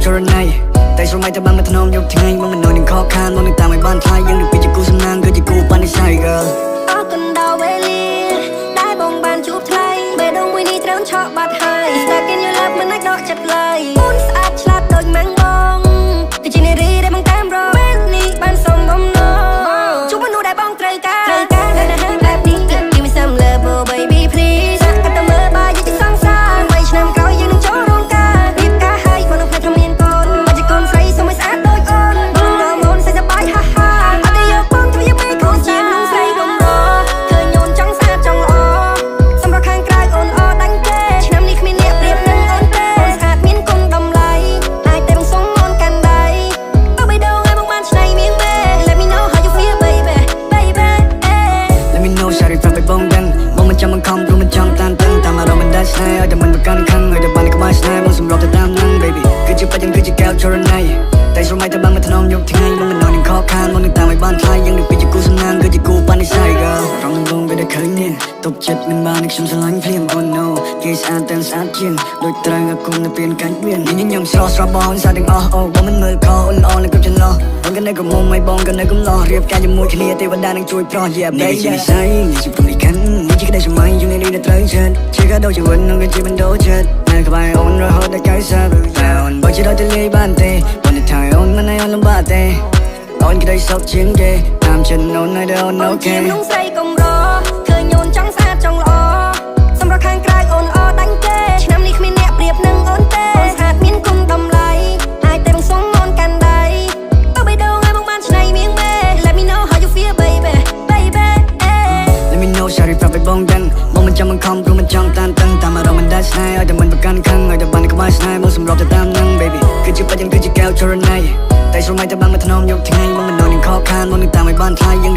ចរណៃតែស្រមៃតែបានមកថ្នមយកថ្ងៃមកមិននរនឹងខកខានមកនឹងតាមឲ្យបានថ្លៃយើងនឹងពីជាគូសំណាងគឺជាគូបាននិស័យ girl អរគុណដល់វេលាដែលបងបានជួបថ្លៃបេះដូងមួយនេះត្រូវឆក់បាត់ហើយ Stuck in your love មិនអាចដកចិត្តឡើយអូនស្អាតឆ្លាតដូចម៉ាំងបងគឺជានារីដែលបងតាមរកពេលនេះបានសំបំណងជួបមនុស្សដែលបងត្រូវការនៅណាបែបនេះ Give me some love oh baby please សាក់តែមើលបាយជាសង្សារ3ឆ្នាំក្រោយយើងនឹងចូលរោងការរៀបការហើយបងនឹងផ្លែថាមានកូនមកជាកូនស្រីសមស្អាតដូចអូនបងរមូនសប្បាយហាហាអត់ទេយកបងទៅយកពេលកូនជាមនុស្សស្រីកំរឃើញអូនចង់ស្អាតចង់ល្អសម្រាប់ខាងក្រៅអូនអត់ដាច់ទេឆ្នាំនេះគ្មានអ្នកប្រៀបនឹងអូនទេអូនស្អាតមានគុណតម្លៃអាចតែបងសុំអូនកាន់ដៃទៅបីដងឲ្យបងបានឆ្នៃមៀងទេ Let me know how you feel baby Let me know សារីប្រាប់ឲ្យបងដឹងបងមិនចាំបង្ខំព្រោះមិនចង់តានតឹងតាមអារម្មណ៍មិនដាច់ស្នេហ៍ឲ្យតែមិនប្រកាន់ខឹងឲ្យតែបានក្បែរស្នេហ៍បងសម្រាប់ទៅតាមនឹង baby គឺជាបាច់យ៉ាងគឺជាកែវចរណៃតែស្រមៃតែបានមកថ្នមយកថ្ងៃមកមិននរនឹងខកខានមកនឹងតាមឲ្យបានថ្លៃយើងនឹងពីជាគូសំណាងគឺជាគូបាននិស័យ girl រងបងវាដែលឃើញនេះទុកចិត្តមិនបានខ្ញុំស្រឡាញ់ភ្លាម oh no គេស្អាតទាំងស្អាតជាងដូចត្រូវឲ្យគុំនៅពេលកាច់មានញញឹមស្រស់ស្រស់បងស្អាតទាំងអស់អូបងមិនមើលខអូនល្អនៅគ្រប់ចន្លោះបងក៏នៅកំមុំឲ្យបងក៏នៅកំឡោះរៀបការជាមួយគ្នាទេវតានឹងជួយប្រោះ yeah baby នេះជានិស័យនេះជាព្រំលិខិតនេះជាក្តីស្រមៃយើងនេះត្រូវចិត្តជាកាដូជាវិននឹងជាបណ្ដោចិត្តនៅក្បែរអូនរហូតដល់90អូនបើជាដល់ទៅលេបានទេបងនឹងថៃអូនមិនឲ្យអូនលំបាកទេអូនក្តីសុខជាងគេតាមចិត្តអូនឲ្យដល់អូន អូន អូខេ ជាមនុស្សស្រីកំរឃើញអូនចង់ស្អាតចង់ល្អសម្រាប់ខាងក្រៅអូនអត់ដាច់ទេឆ្នាំនេះគ្មានអ្នកប្រៀបនឹងអូនទេអូនស្អាតមានគុណតម្លៃអាចតែបងសុំអូនកាន់ដៃទៅបីដងឲ្យបងបានឆ្នៃមៀងទេ Let me know how you feel baby Let me know សារីប្រាប់ឲ្យបងដឹងបងមិនចាំបង្ខំព្រោះមិនចង់តានតឹងតាមអារម្មណ៍មិនដាច់ស្នេហ៍ឲ្យតែមិនប្រកាន់ខឹងឲ្យតែបានក្បែរស្នេហ៍បងសម្រាប់ទៅតាមនឹង baby គឺជាបាច់យ៉ាងគឺជាកែវចរណៃតែស្រមៃតែបានមកថ្នមយកថ្ងៃមកមិននរនឹងខកខានមកនឹងតាមឲ្យបានថ្លៃយើង